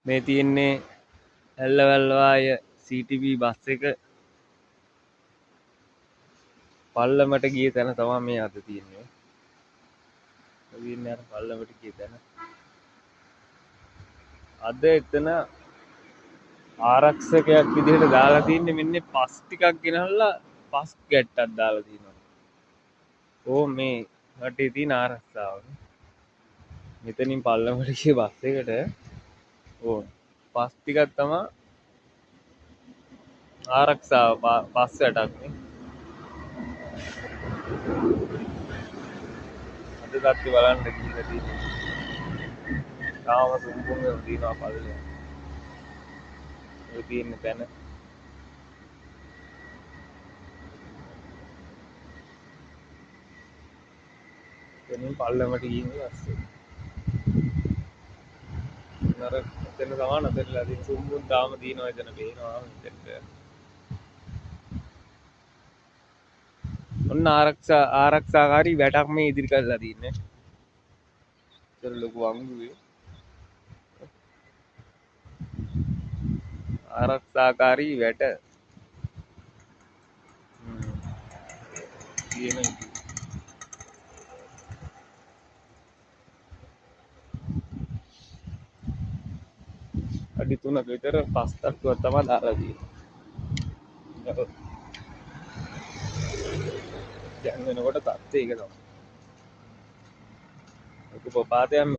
මේ තියෙන්නේ ඇල්ලවැල්වාය CTB bus එක පල්ලමට ගිය තැන තමයි මේ අද තියෙන්නේ. තියෙන්නේ අර පල්ලමට ගිය තැන. අද එතන ආරක්ෂකයක් විදිහට දාලා තින්නේ මෙන්න පස් ටිකක් ගෙනල්ලා පස් ගැට්ටක් දාලා තියෙනවා. ඕ මේ රටේ තියෙන ආරක්ෂාව. මෙතනින් පල්ලමට ගිය බස් එකට ඕ පස් ටිකක් තමයි ආරක්ෂාව පස් වැටක් නේ. අද තත්ති බලන්න ගිහිල්ලා තියෙන්නේ. තාම සුම්පුන්ගේ තියෙනවා පල්ලේ. ඔය තියෙන තැන. එතනින් පල්ලමට ගිහින් පස්සේ අර එතන තමයි නතරලා තියෙන සුම්පුන් තාම තියෙනවා එතන පේනවා මෙතෙන්ට. ඔන්න ආරක්ෂාකාරී වැටක් මේ ඉදිරි කරලා තින්නේ. ඒතර ලොකු වංගුවේ ආරක්ෂාකාරී වැට තියෙන අඩි 3ක විතර පස් තට්ටුවක් තමයි දාලා තියෙන්නේ. දැන් වෙනකොට තත්ත්වය ඒක තමයි. ඒක පොපාතයක්